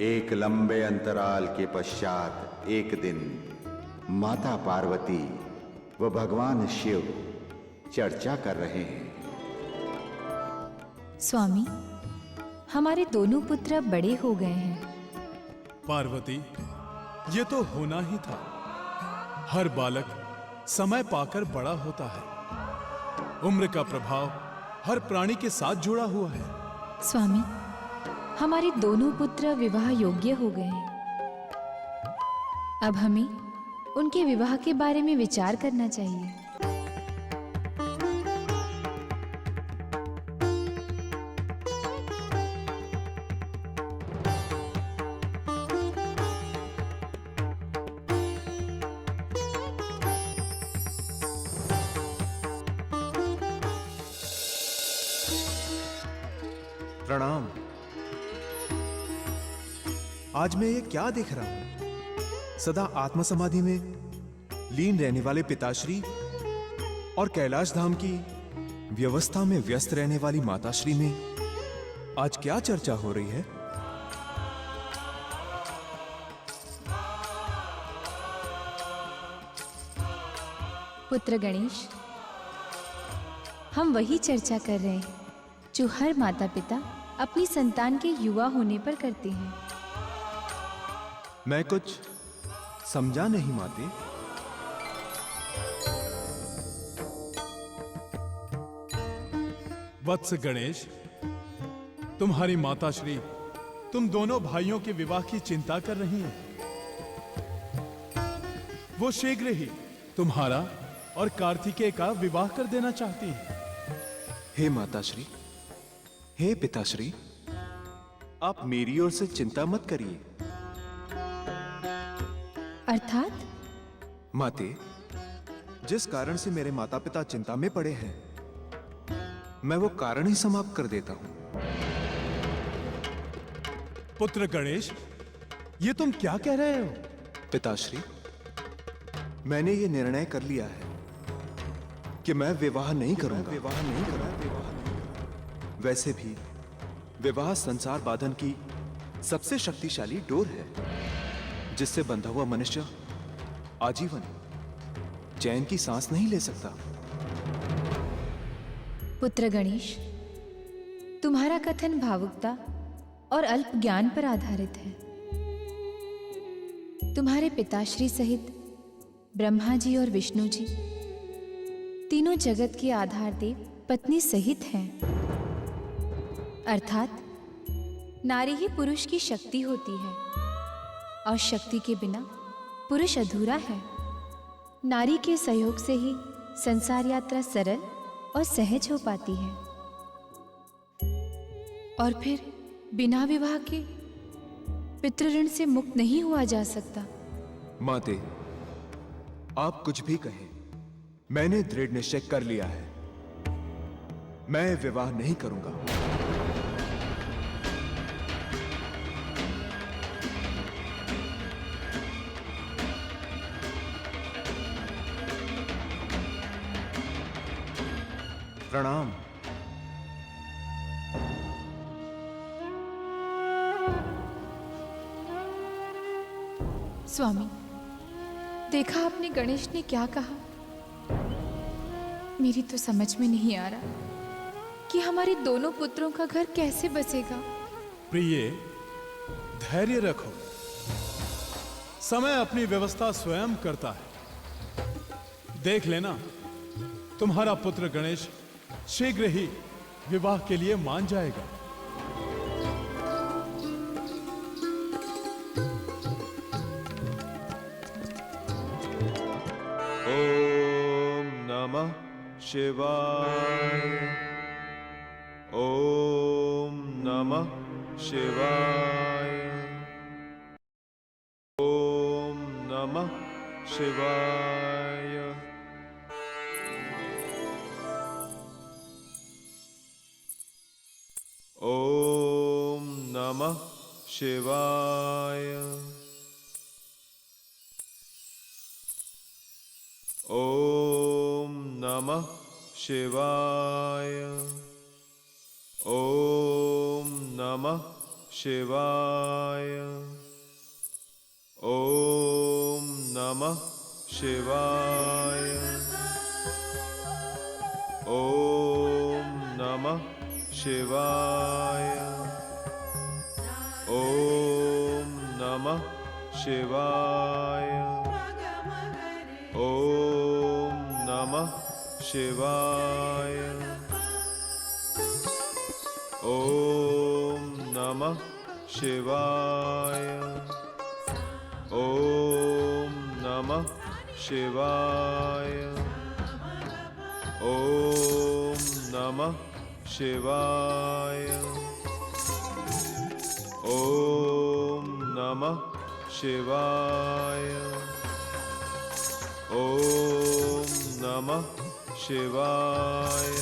एक लंबे अंतराल के पश्चात एक दिन माता पार्वती व भगवान शिव चर्चा कर रहे हैं। स्वामी, हमारे दोनों पुत्र अब बड़े हो गए हैं। पार्वती, ये तो होना ही था। हर बालक समय पाकर बड़ा होता है। उम्र का प्रभाव हर प्राणी के साथ जुड़ा हुआ है। स्वामी, हमारे दोनों पुत्र विवाह योग्य हो गए हैं। अब हमें उनके विवाह के बारे में विचार करना चाहिए। प्रणाम। आज मैं ये क्या देख रहा हूं? सदा आत्म समाधि में लीन रहने वाले पिताश्री और कैलाश धाम की व्यवस्था में व्यस्त रहने वाली माताश्री में आज क्या चर्चा हो रही है? पुत्र गणेश, हम वही चर्चा कर रहे हैं जो हर माता पिता अपनी संतान के युवा होने पर करते हैं। मैं कुछ समझा नहीं माते। वत्स गणेश, तुम्हारी माताश्री तुम दोनों भाइयों के विवाह की चिंता कर रही हैं। वो शीघ्र ही तुम्हारा और कार्तिकेय का विवाह कर देना चाहती है। हे माताश्री, हे पिताश्री, आप मेरी ओर से चिंता मत करिए। अर्थात? माते, जिस कारण से मेरे माता पिता चिंता में पड़े हैं, मैं वो कारण ही समाप्त कर देता हूं। पुत्र गणेश, ये तुम क्या कह रहे हो? पिताश्री, मैंने ये निर्णय कर लिया है कि मैं विवाह नहीं करूंगा। वैसे भी विवाह संसार बांधन की सबसे शक्तिशाली डोर है, जिससे बंधा हुआ मनुष्य आजीवन चैन की सांस नहीं ले सकता। पुत्र गणेश, तुम्हारा कथन भावुकता और अल्प ज्ञान पर आधारित है। तुम्हारे पिताश्री सहित ब्रह्मा जी और विष्णु जी तीनों जगत के आधार देव पत्नी सहित हैं। अर्थात नारी ही पुरुष की शक्ति होती है और शक्ति के बिना पुरुष अधूरा है। नारी के सहयोग से ही संसार यात्रा सरल और सहज हो पाती है। और फिर बिना विवाह के पितृऋण से मुक्त नहीं हुआ जा सकता। माते, आप कुछ भी कहें, मैंने दृढ़ निश्चय कर लिया है। मैं विवाह नहीं करूंगा। प्रणाम। स्वामी, देखा आपने गणेश ने क्या कहा? मेरी तो समझ में नहीं आ रहा कि हमारे दोनों पुत्रों का घर कैसे बसेगा। प्रिय, धैर्य रखो। समय अपनी व्यवस्था स्वयं करता है। देख लेना, तुम्हारा पुत्र गणेश शीघ्र ही विवाह के लिए मान जाएगा। ओम नमः शिवाय। ओम नमः शिवाय। ओम नमः शिवाय। ओम नमः शिवाय। ओम नमः शिवाय। ओम नमः शिवाय। ओम नमः शिवाय। ओम नमः शिवाय। ओम नमः शिवाय। ओम नमः शिवाय। ओम नमः शिवाय। ओम नमः शिवाय। ओम नमः शिवाय। ओम नमः शिवाय। ओम नमः शिवाय।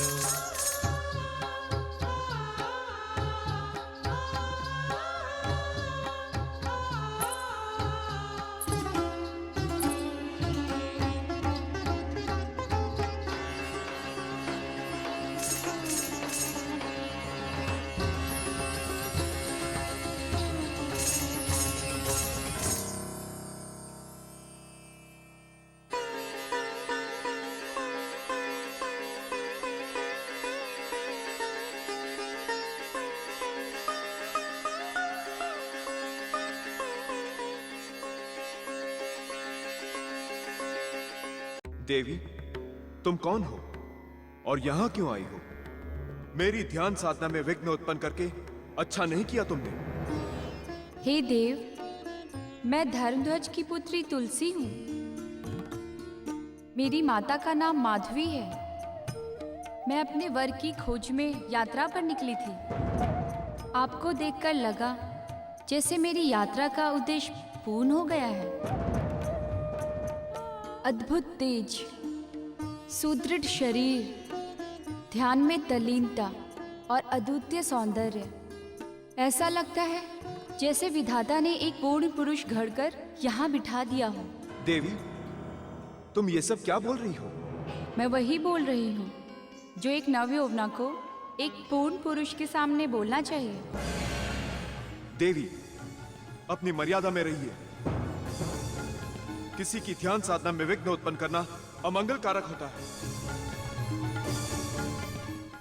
देवी, तुम कौन हो और यहां क्यों आई हो? मेरी ध्यान साधना में विघ्न उत्पन्न करके अच्छा नहीं किया तुमने। हे देव, मैं धर्मध्वज की पुत्री तुलसी हूँ। मेरी माता का नाम माधवी है। मैं अपने वर की खोज में यात्रा पर निकली थी। आपको देखकर लगा जैसे मेरी यात्रा का उद्देश्य पूर्ण हो गया है। अद्भुत तेज, सुदृढ़ शरीर, ध्यान में तल्लीनता और अद्वितीय सौंदर्य। ऐसा लगता है जैसे विधाता ने एक पूर्ण पुरुष घड़कर यहाँ बिठा दिया हो। देवी, तुम ये सब क्या बोल रही हो? मैं वही बोल रही हूँ जो एक नवयौवना को एक पूर्ण पुरुष के सामने बोलना चाहिए। देवी, अपनी मर्यादा में रहिए। किसी की ध्यान साधना में विघ्न उत्पन्न करना अमंगल कारक होता है।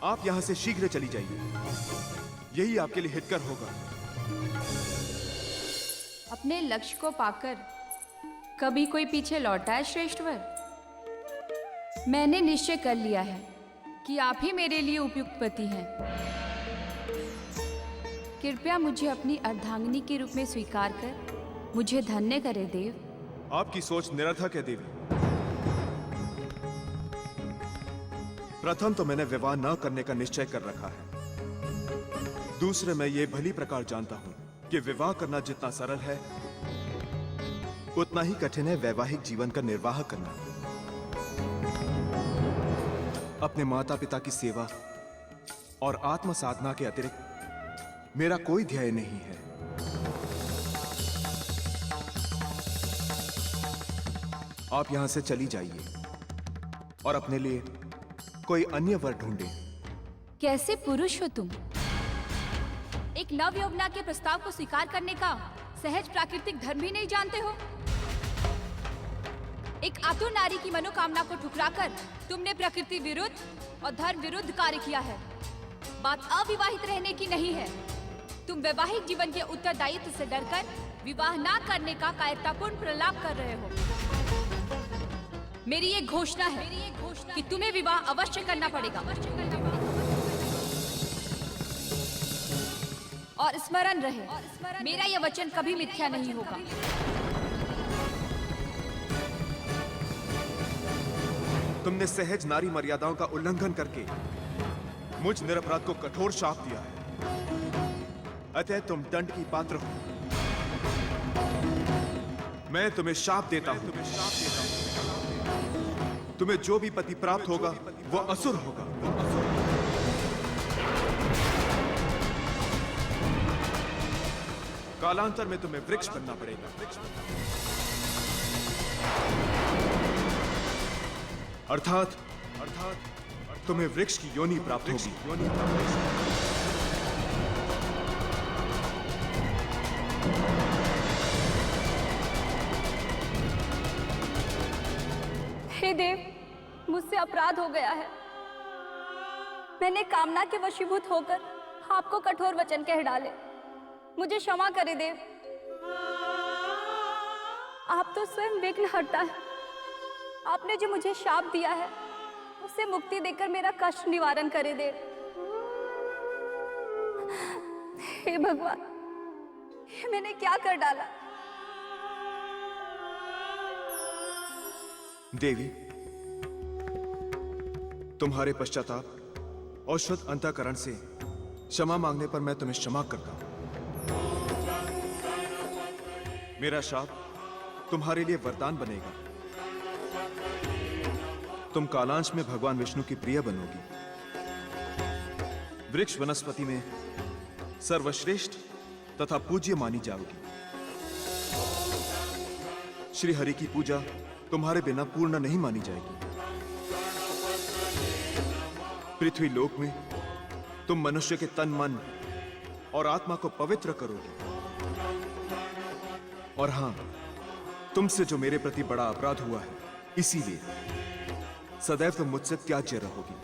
आप यहां से शीघ्र चली जाइए, यही आपके लिए हितकर होगा। अपने लक्ष्य को पाकर कभी कोई पीछे लौटा है श्रेष्ठवर? मैंने निश्चय कर लिया है कि आप ही मेरे लिए उपयुक्त पति हैं। कृपया मुझे अपनी अर्धांगिनी के रूप में स्वीकार कर मुझे धन्य करे देव। आपकी सोच निरर्थक है देवी। प्रथम तो मैंने विवाह न करने का निश्चय कर रखा है। दूसरे, मैं ये भली प्रकार जानता हूं कि विवाह करना जितना सरल है उतना ही कठिन है वैवाहिक जीवन का निर्वाह करना। अपने माता पिता की सेवा और आत्म साधना के अतिरिक्त मेरा कोई ध्येय नहीं है। आप यहां से चली जाइए और अपने लिए कोई अन्य वर ढूंढें। कैसे पुरुष हो तुम? एक नवयौवना के प्रस्ताव को स्वीकार करने का सहज प्राकृतिक धर्म ही नहीं जानते हो। एक आतुर नारी की मनोकामना को ठुकराकर तुमने प्रकृति विरुद्ध और धर्म विरुद्ध कार्य किया है। बात अविवाहित रहने की नहीं है। तुम वैवाहिक जीवन के उत्तरदायित्व से डरकर विवाह ना करने का कायरतापूर्ण प्रलाप कर रहे हो। मेरी ये घोषणा है कि तुम्हें विवाह अवश्य करना पड़ेगा। और स्मरण रहे, मेरा यह वचन कभी मिथ्या नहीं होगा। तुमने सहज नारी मर्यादाओं का उल्लंघन करके मुझ निरपराध को कठोर शाप दिया है। अतः तुम दंड की पात्र हो। मैं तुम्हें शाप देता हूं। तुम्हें जो भी पति प्राप्त होगा वो असुर होगा। कालांतर में तुम्हें वृक्ष बनना पड़ेगा। अर्थात तुम्हें वृक्ष की योनि प्राप्त होगी। देव, मुझसे अपराध हो गया है। मैंने कामना के वशीभूत होकर आपको कठोर वचन कह डाले। मुझे क्षमा करे देव। आप तो स्वयं विघ्न हरता है। आपने जो मुझे शाप दिया है उससे मुक्ति देकर मेरा कष्ट निवारण करे देव। हे भगवान, ये मैंने क्या कर डाला? देवी, तुम्हारे पश्चाताप और शुद्ध अंतःकरण से क्षमा मांगने पर मैं तुम्हें क्षमा करता हूं। मेरा शाप तुम्हारे लिए वरदान बनेगा। तुम कालांश में भगवान विष्णु की प्रिय बनोगी। वृक्ष वनस्पति में सर्वश्रेष्ठ तथा पूज्य मानी जाओगी। श्री हरि की पूजा तुम्हारे बिना पूर्ण नहीं मानी जाएगी। पृथ्वी लोक में तुम मनुष्य के तन, मन और आत्मा को पवित्र करोगे। और हां, तुमसे जो मेरे प्रति बड़ा अपराध हुआ है, इसीलिए सदैव तुम मुझसे त्याज्य रहोगी।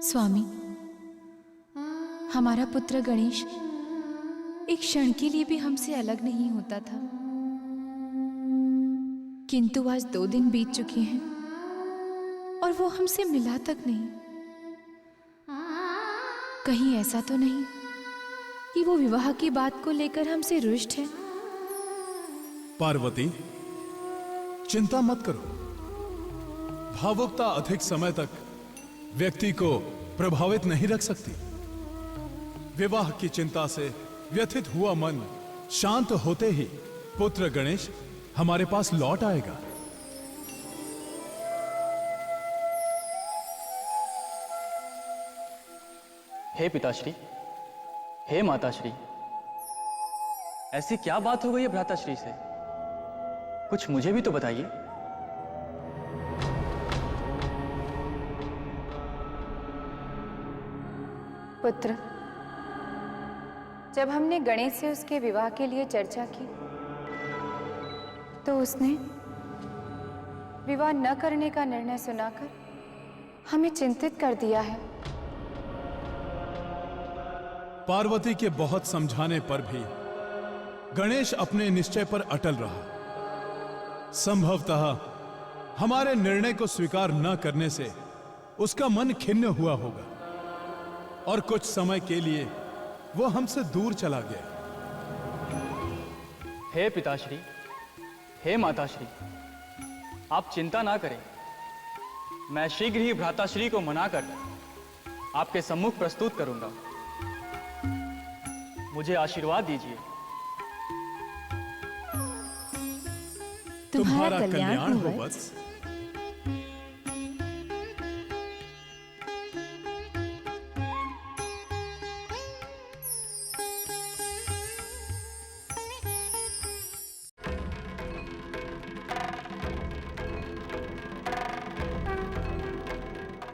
स्वामी, हमारा पुत्र गणेश एक क्षण के लिए भी हमसे अलग नहीं होता था, किंतु आज 2 दिन बीत चुके हैं और वो हमसे मिला तक नहीं। कहीं ऐसा तो नहीं कि वो विवाह की बात को लेकर हमसे रुष्ट है? पार्वती, चिंता मत करो। भावुकता अधिक समय तक व्यक्ति को प्रभावित नहीं रख सकती। विवाह की चिंता से व्यथित हुआ मन शांत होते ही पुत्र गणेश हमारे पास लौट आएगा। हे पिताश्री, हे माताश्री, ऐसी क्या बात हो गई है भ्राताश्री से? कुछ मुझे भी तो बताइए। पुत्र, जब हमने गणेश से उसके विवाह के लिए चर्चा की तो उसने विवाह न करने का निर्णय सुनाकर हमें चिंतित कर दिया है। पार्वती के बहुत समझाने पर भी गणेश अपने निश्चय पर अटल रहा। संभवतः हमारे निर्णय को स्वीकार न करने से उसका मन खिन्न हुआ होगा और कुछ समय के लिए वो हमसे दूर चला गया। हे पिताश्री, हे माताश्री, आप चिंता ना करें। मैं शीघ्र ही भ्राताश्री को मनाकर आपके सम्मुख प्रस्तुत करूंगा। मुझे आशीर्वाद दीजिए। तुम्हारा कल्याण हो वत्स।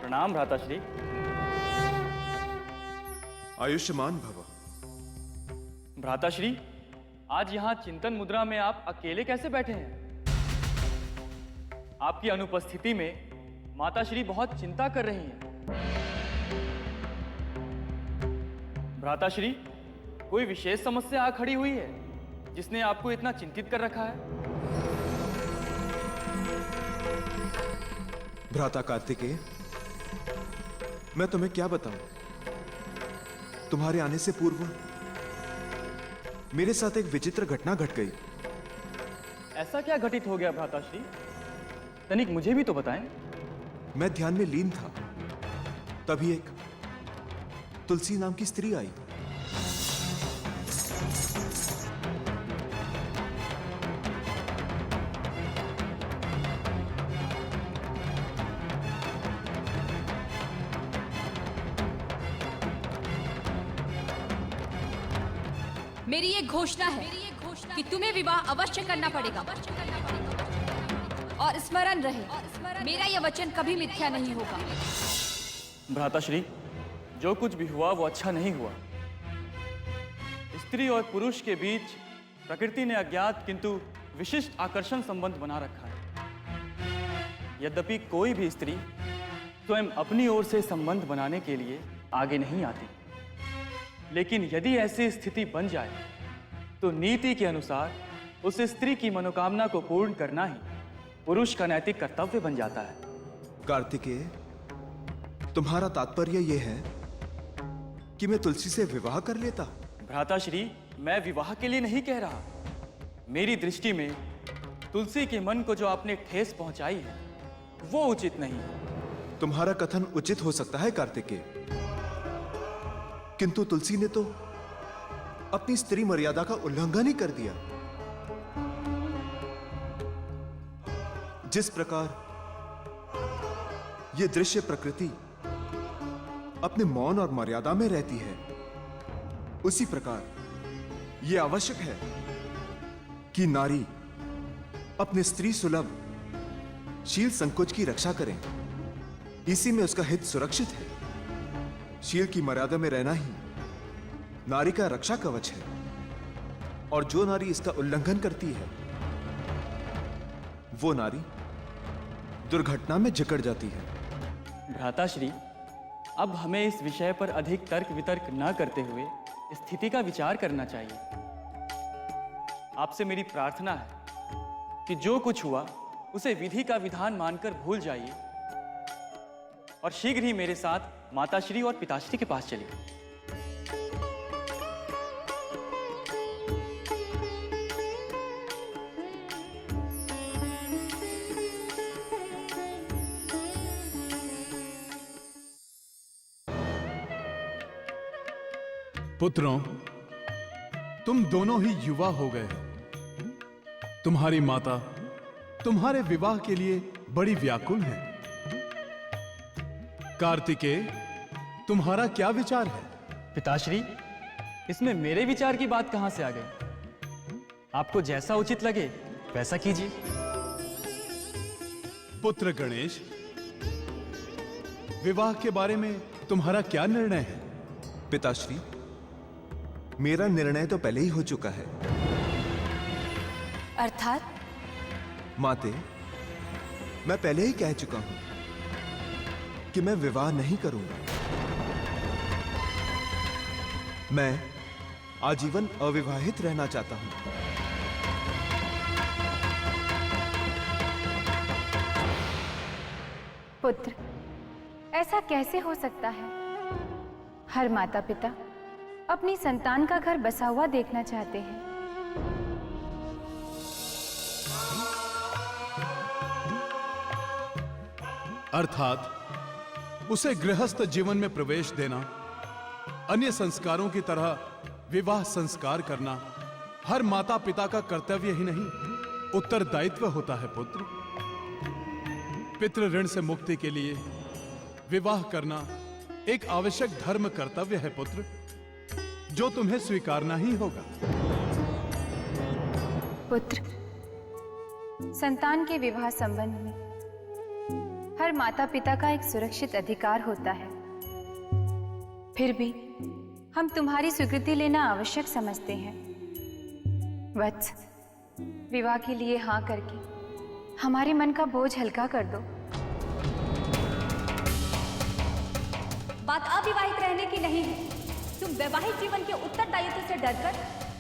प्रणाम भ्राताश्री। आयुष्मान भव। भ्राताश्री, आज यहाँ चिंतन मुद्रा में आप अकेले कैसे बैठे हैं? आपकी अनुपस्थिति में माताश्री बहुत चिंता कर रही हैं। भ्राताश्री, कोई विशेष समस्या आ खड़ी हुई है जिसने आपको इतना चिंतित कर रखा है? भ्राता कार्तिकेय, मैं तुम्हें क्या बताऊं? तुम्हारे आने से पूर्व मेरे साथ एक विचित्र घटना घट गई। ऐसा क्या घटित हो गया भ्राताश्री? तनिक मुझे भी तो बताएं। मैं ध्यान में लीन था, तभी एक तुलसी नाम की स्त्री आई। मेरी ये घोषणा है कि तुम्हें विवाह अवश्य करना पड़ेगा। और स्मरण रहे, मेरा यह वचन कभी मिथ्या नहीं होगा। भ्राताश्री, जो कुछ भी हुआ वो अच्छा नहीं हुआ। स्त्री और पुरुष के बीच प्रकृति ने अज्ञात किंतु विशिष्ट आकर्षण संबंध बना रखा है। यद्यपि कोई भी स्त्री स्वयं अपनी ओर से संबंध बनाने के लिए आगे नहीं आती, लेकिन यदि ऐसी स्थिति बन जाए तो नीति के अनुसार उस स्त्री की मनोकामना को पूर्ण करना ही पुरुष का नैतिक कर्तव्य बन जाता है। कार्तिकेय, तुम्हारा तात्पर्य यह है कि मैं तुलसी से विवाह कर लेता? भ्राताश्री, मैं विवाह के लिए नहीं कह रहा। मेरी दृष्टि में तुलसी के मन को जो आपने ठेस पहुंचाई है वो उचित नहीं है। तुम्हारा कथन उचित हो सकता है कार्तिकेय, किंतु तुलसी ने तो अपनी स्त्री मर्यादा का उल्लंघन ही कर दिया। जिस प्रकार यह दृश्य प्रकृति अपने मौन और मर्यादा में रहती है, उसी प्रकार यह आवश्यक है कि नारी अपने स्त्री सुलभ शील संकोच की रक्षा करें। इसी में उसका हित सुरक्षित है। शील की मर्यादा में रहना ही नारी का रक्षा कवच है, और जो नारी इसका उल्लंघन करती है वो नारी दुर्घटना में जकड़ जाती है। भ्राताश्री, अब हमें इस विषय पर अधिक तर्क वितर्क न करते हुए स्थिति का विचार करना चाहिए। आपसे मेरी प्रार्थना है कि जो कुछ हुआ उसे विधि का विधान मानकर भूल जाइए और शीघ्र ही मेरे साथ माताश्री और पिताश्री के पास चलिए। पुत्रों, तुम दोनों ही युवा हो गए। तुम्हारी माता तुम्हारे विवाह के लिए बड़ी व्याकुल है। कार्तिकेय, तुम्हारा क्या विचार है? पिताश्री, इसमें मेरे विचार की बात कहां से आ गई? आपको जैसा उचित लगे वैसा कीजिए। पुत्र गणेश, विवाह के बारे में तुम्हारा क्या निर्णय है? पिताश्री, मेरा निर्णय तो पहले ही हो चुका है। अर्थात? माते, मैं पहले ही कह चुका हूं कि मैं विवाह नहीं करूंगा। मैं आजीवन अविवाहित रहना चाहता हूं। पुत्र, ऐसा कैसे हो सकता है? हर माता पिता अपनी संतान का घर बसा हुआ देखना चाहते हैं। अर्थात उसे गृहस्थ जीवन में प्रवेश देना, अन्य संस्कारों की तरह विवाह संस्कार करना हर माता पिता का कर्तव्य ही नहीं, उत्तरदायित्व होता है। पुत्र, पितृ ऋण से मुक्ति के लिए विवाह करना एक आवश्यक धर्म कर्तव्य है पुत्र, जो तुम्हें स्वीकारना ही होगा। पुत्र, संतान के विवाह संबंध में हर माता पिता का एक सुरक्षित अधिकार होता है। फिर भी हम तुम्हारी स्वीकृति लेना आवश्यक समझते हैं। वत्स, विवाह के लिए हाँ करके हमारे मन का बोझ हल्का कर दो। बात अविवाहित रहने की नहीं है। तुम वैवाहिक जीवन के उत्तरदायित्व से डरकर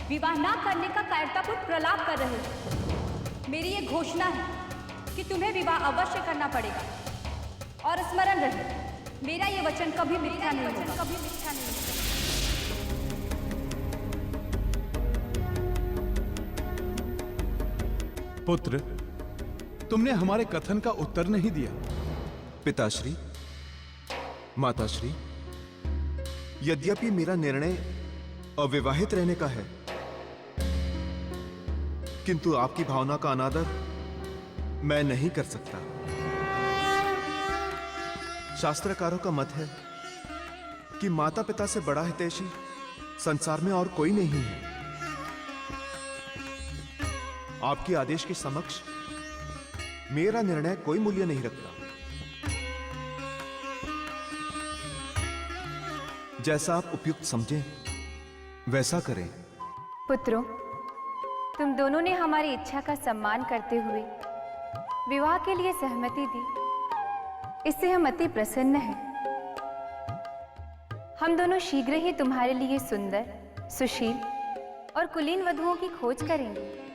विवाह ना करने का कायरतापूर्ण प्रलाप कर रहे हो। मेरी ये घोषणा है कि तुम्हें विवाह अवश्य करना पड़ेगा। और स्मरण रहे, मेरा ये वचन कभी मिथ्या नहीं होगा। पुत्र, तुमने हमारे कथन का उत्तर नहीं दिया। पिताश्री, माताश्री, यद्यपि मेरा निर्णय अविवाहित रहने का है, किंतु आपकी भावना का अनादर मैं नहीं कर सकता। शास्त्रकारों का मत है कि माता पिता से बड़ा हितैषी संसार में और कोई नहीं है। आपके आदेश के समक्ष मेरा निर्णय कोई मूल्य नहीं रखता। जैसा आप उपयुक्त समझें वैसा करें। पुत्रों, तुम दोनों ने हमारी इच्छा का सम्मान करते हुए विवाह के लिए सहमति दी, इससे हम अति प्रसन्न हैं। हम दोनों शीघ्र ही तुम्हारे लिए सुंदर, सुशील और कुलीन वधुओं की खोज करेंगे।